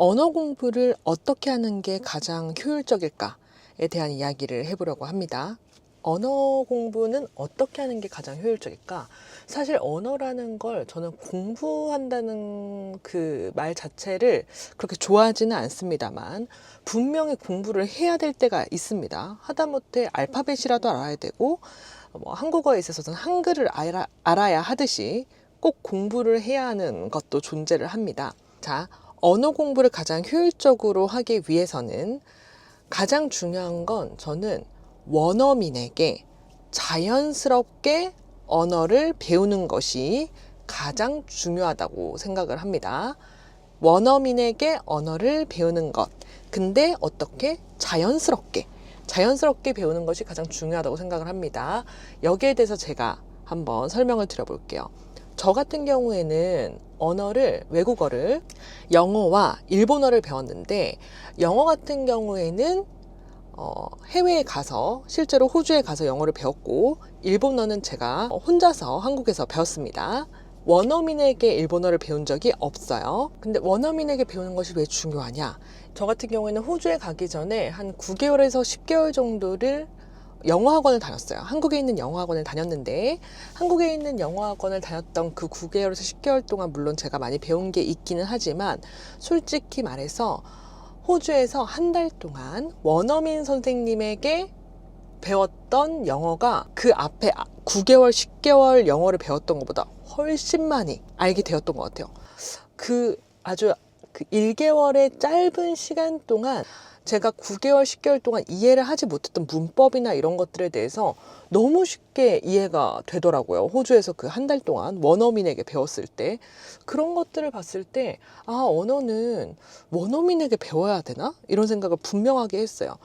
언어 공부를 어떻게 하는 게 가장 효율적일까에 대한 이야기를 해보려고 합니다. 언어 공부는 어떻게 하는 게 가장 효율적일까? 사실 언어라는 걸 저는 공부한다는 그 말 자체를 그렇게 좋아하지는 않습니다만 분명히 공부를 해야 될 때가 있습니다. 하다못해 알파벳이라도 알아야 되고 한국어에 있어서는 한글을 알아야 하듯이 꼭 공부를 해야 하는 것도 존재를 합니다. 자, 언어 공부를 가장 효율적으로 하기 위해서는 가장 중요한 건 저는 원어민에게 자연스럽게 언어를 배우는 것이 가장 중요하다고 생각을 합니다. 원어민에게 언어를 배우는 것. 근데 어떻게? 자연스럽게 배우는 것이 가장 중요하다고 생각을 합니다. 여기에 대해서 제가 한번 설명을 드려볼게요. 저 같은 경우에는 외국어를 영어와 일본어를 배웠는데 영어 같은 경우에는 해외에 가서 실제로 호주에 가서 영어를 배웠고 일본어는 제가 혼자서 한국에서 배웠습니다. 원어민에게 일본어를 배운 적이 없어요. 근데 원어민에게 배우는 것이 왜 중요하냐? 저 같은 경우에는 호주에 가기 전에 한 9개월에서 10개월 정도를 영어학원을 다녔어요. 한국에 있는 영어학원을 다녔는데 한국에 있는 영어학원을 다녔던 그 9개월에서 10개월 동안 물론 제가 많이 배운 게 있기는 하지만 솔직히 말해서 호주에서 한 달 동안 원어민 선생님에게 배웠던 영어가 그 앞에 9개월, 10개월 영어를 배웠던 것보다 훨씬 많이 알게 되었던 것 같아요. 아주 1개월의 짧은 시간 동안 제가 9개월, 10개월 동안 이해를 하지 못했던 문법이나 이런 것들에 대해서 너무 쉽게 이해가 되더라고요. 호주에서 그 한 달 동안 원어민에게 배웠을 때. 그런 것들을 봤을 때, 언어는 원어민에게 배워야 되나? 이런 생각을 분명하게 했어요.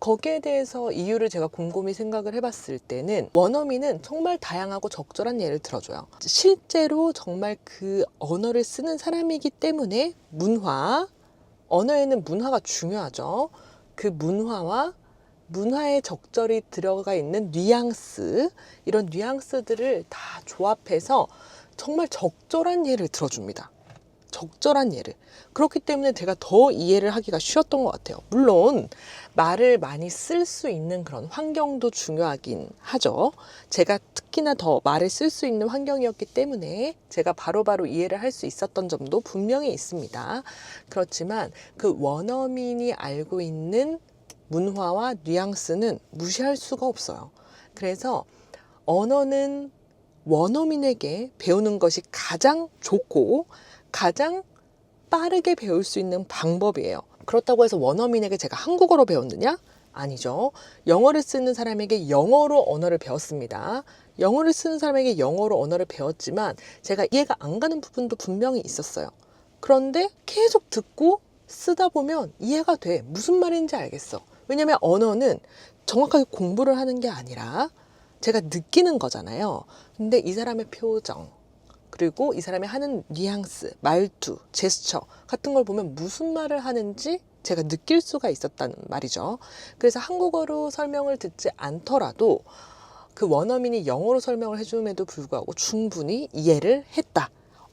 거기에 대해서 이유를 제가 곰곰이 생각을 해봤을 때는 원어민은 정말 다양하고 적절한 예를 들어줘요. 실제로 정말 그 언어를 쓰는 사람이기 때문에 언어에는 문화가 중요하죠. 그 문화에 적절히 들어가 있는 뉘앙스, 이런 뉘앙스들을 다 조합해서 정말 적절한 예를 들어줍니다. 적절한 예를. 그렇기 때문에 제가 더 이해를 하기가 쉬웠던 것 같아요. 물론 말을 많이 쓸 수 있는 그런 환경도 중요하긴 하죠. 제가 특히나 더 말을 쓸 수 있는 환경이었기 때문에 제가 바로바로 이해를 할 수 있었던 점도 분명히 있습니다. 그렇지만 그 원어민이 알고 있는 문화와 뉘앙스는 무시할 수가 없어요. 그래서 언어는 원어민에게 배우는 것이 가장 좋고 가장 빠르게 배울 수 있는 방법이에요. 그렇다고 해서 원어민에게 제가 한국어로 배웠느냐? 아니죠. 영어를 쓰는 사람에게 영어로 언어를 배웠습니다. 영어를 쓰는 사람에게 영어로 언어를 배웠지만 제가 이해가 안 가는 부분도 분명히 있었어요. 그런데 계속 듣고 쓰다 보면 이해가 돼. 무슨 말인지 알겠어. 왜냐면 언어는 정확하게 공부를 하는 게 아니라 제가 느끼는 거잖아요. 근데 이 사람의 표정, 그리고 이 사람이 하는 뉘앙스, 말투, 제스처 같은 걸 보면 무슨 말을 하는지 제가 느낄 수가 있었다는 말이죠. 그래서 한국어로 설명을 듣지 않더라도 그 원어민이 영어로 설명을 해줌에도 불구하고 충분히 이해를 했다.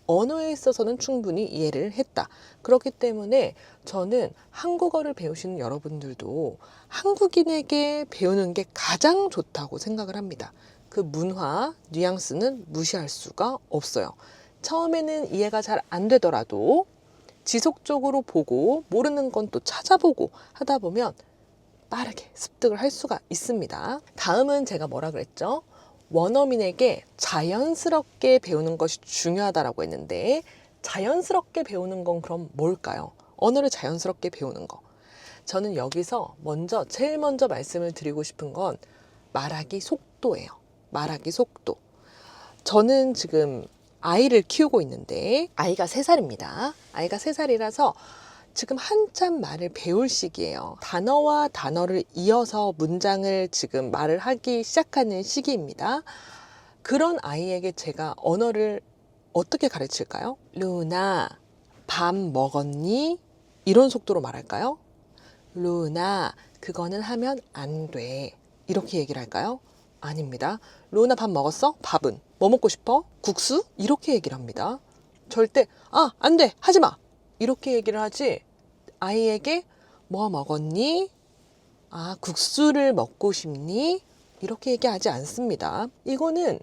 언어에 있어서는 충분히 이해를 했다. 그렇기 때문에 저는 한국어를 배우시는 여러분들도 한국인에게 배우는 게 가장 좋다고 생각을 합니다. 그 문화, 뉘앙스는 무시할 수가 없어요. 처음에는 이해가 잘 안 되더라도 지속적으로 보고 모르는 건 또 찾아보고 하다 보면 빠르게 습득을 할 수가 있습니다. 다음은 제가 뭐라 그랬죠? 원어민에게 자연스럽게 배우는 것이 중요하다라고 했는데 자연스럽게 배우는 건 그럼 뭘까요? 언어를 자연스럽게 배우는 거. 저는 여기서 제일 먼저 말씀을 드리고 싶은 건 말하기 속도예요. 말하기 속도. 저는 지금 아이를 키우고 있는데 아이가 3살입니다. 아이가 3살이라서 지금 한참 말을 배울 시기예요. 단어와 단어를 이어서 문장을 지금 말을 하기 시작하는 시기입니다. 그런 아이에게 제가 언어를 어떻게 가르칠까요? 루나, 밥 먹었니? 이런 속도로 말할까요? 루나, 그거는 하면 안 돼. 이렇게 얘기를 할까요? 아닙니다. 루나 밥 먹었어? 밥은? 뭐 먹고 싶어? 국수? 이렇게 얘기를 합니다. 절대 안 돼! 하지 마! 이렇게 얘기를 하지 아이에게 뭐 먹었니? 아, 국수를 먹고 싶니? 이렇게 얘기하지 않습니다. 이거는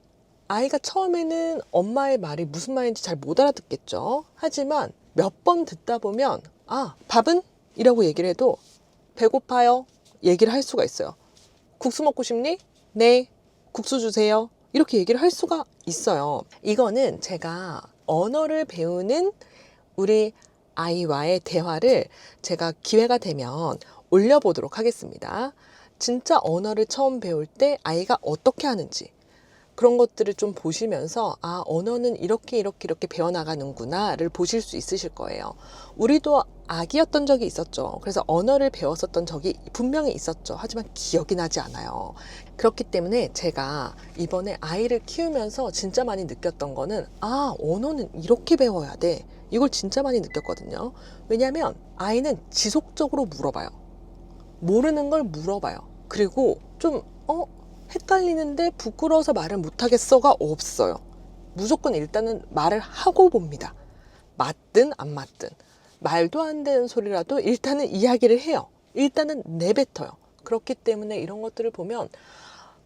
아이가 처음에는 엄마의 말이 무슨 말인지 잘 못 알아듣겠죠. 하지만 몇 번 듣다 보면 아, 밥은? 이라고 얘기를 해도 배고파요. 얘기를 할 수가 있어요. 국수 먹고 싶니? 네. 국수 주세요. 이렇게 얘기를 할 수가 있어요. 이거는 제가 언어를 배우는 우리 아이와의 대화를 제가 기회가 되면 올려보도록 하겠습니다. 진짜 언어를 처음 배울 때 아이가 어떻게 하는지 그런 것들을 좀 보시면서 아, 언어는 이렇게 배워나가는구나를 보실 수 있으실 거예요. 우리도 아기였던 적이 있었죠. 그래서 언어를 배웠었던 적이 분명히 있었죠. 하지만 기억이 나지 않아요. 그렇기 때문에 제가 이번에 아이를 키우면서 진짜 많이 느꼈던 거는 아, 언어는 이렇게 배워야 돼. 이걸 진짜 많이 느꼈거든요. 왜냐하면 아이는 지속적으로 물어봐요. 모르는 걸 물어봐요. 그리고 좀 헷갈리는데 부끄러워서 말을 못하겠어가 없어요. 무조건 일단은 말을 하고 봅니다. 맞든 안 맞든 말도 안 되는 소리라도 일단은 이야기를 해요. 일단은 내뱉어요. 그렇기 때문에 이런 것들을 보면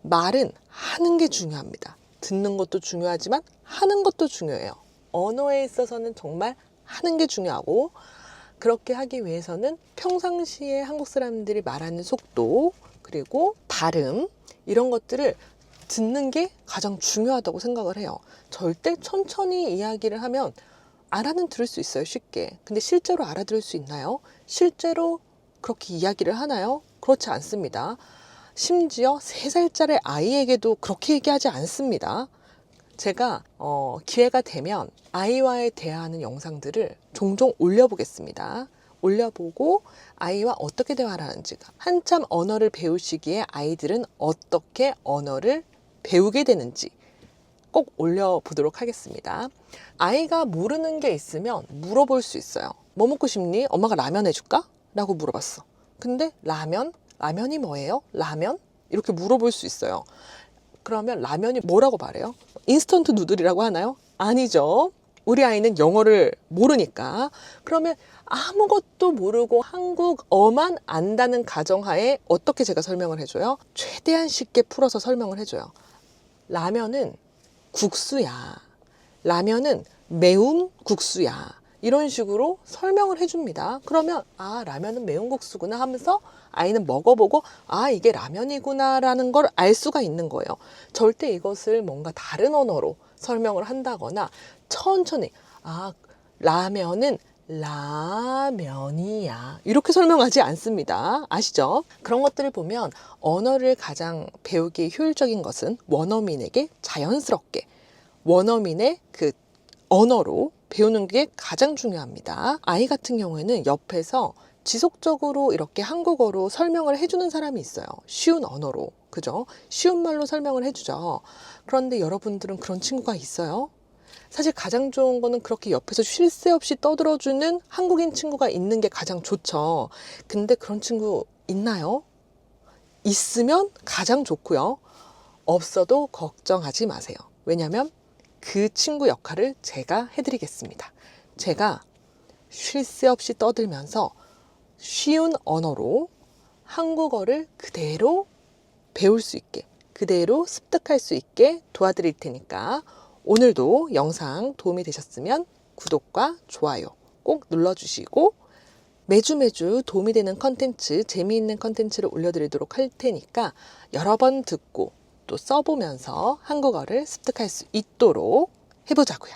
말은 하는 게 중요합니다. 듣는 것도 중요하지만 하는 것도 중요해요. 언어에 있어서는 정말 하는 게 중요하고 그렇게 하기 위해서는 평상시에 한국 사람들이 말하는 속도 그리고 발음 이런 것들을 듣는 게 가장 중요하다고 생각을 해요. 절대 천천히 이야기를 하면 알아는 들을 수 있어요, 쉽게. 근데 실제로 알아들을 수 있나요? 실제로 그렇게 이야기를 하나요? 그렇지 않습니다. 심지어 3살짜리 아이에게도 그렇게 얘기하지 않습니다. 제가 기회가 되면 아이와의 대화하는 영상들을 종종 올려보겠습니다. 올려보고 아이와 어떻게 대화를 하는지가 한참 언어를 배울 시기에 아이들은 어떻게 언어를 배우게 되는지 꼭 올려보도록 하겠습니다. 아이가 모르는 게 있으면 물어볼 수 있어요. 뭐 먹고 싶니? 엄마가 라면 해줄까? 라고 물어봤어. 근데 라면이 뭐예요? 라면? 이렇게 물어볼 수 있어요. 그러면 라면이 뭐라고 말해요? 인스턴트 누들이라고 하나요? 아니죠. 우리 아이는 영어를 모르니까. 그러면 아무것도 모르고 한국어만 안다는 가정하에 어떻게 제가 설명을 해줘요? 최대한 쉽게 풀어서 설명을 해줘요. 라면은 국수야. 라면은 매운 국수야. 이런 식으로 설명을 해줍니다. 그러면 아, 라면은 매운 국수구나 하면서 아이는 먹어보고 아, 이게 라면이구나 라는 걸 알 수가 있는 거예요. 절대 이것을 뭔가 다른 언어로 설명을 한다거나 천천히 아, 라면은 라면이야 이렇게 설명하지 않습니다. 아시죠? 그런 것들을 보면 언어를 가장 배우기 효율적인 것은 원어민에게 자연스럽게 원어민의 그 언어로 배우는 게 가장 중요합니다. 아이 같은 경우에는 옆에서 지속적으로 이렇게 한국어로 설명을 해주는 사람이 있어요. 쉬운 언어로. 그죠? 쉬운 말로 설명을 해주죠. 그런데 여러분들은 그런 친구가 있어요? 사실 가장 좋은 거는 그렇게 옆에서 쉴 새 없이 떠들어주는 한국인 친구가 있는 게 가장 좋죠. 근데 그런 친구 있나요? 있으면 가장 좋고요. 없어도 걱정하지 마세요. 왜냐하면 그 친구 역할을 제가 해드리겠습니다. 제가 쉴 새 없이 떠들면서 쉬운 언어로 한국어를 그대로 배울 수 있게, 그대로 습득할 수 있게 도와드릴 테니까 오늘도 영상 도움이 되셨으면 구독과 좋아요 꼭 눌러주시고 매주 도움이 되는 컨텐츠, 재미있는 컨텐츠를 올려드리도록 할 테니까 여러 번 듣고 또 써보면서 한국어를 습득할 수 있도록 해보자고요.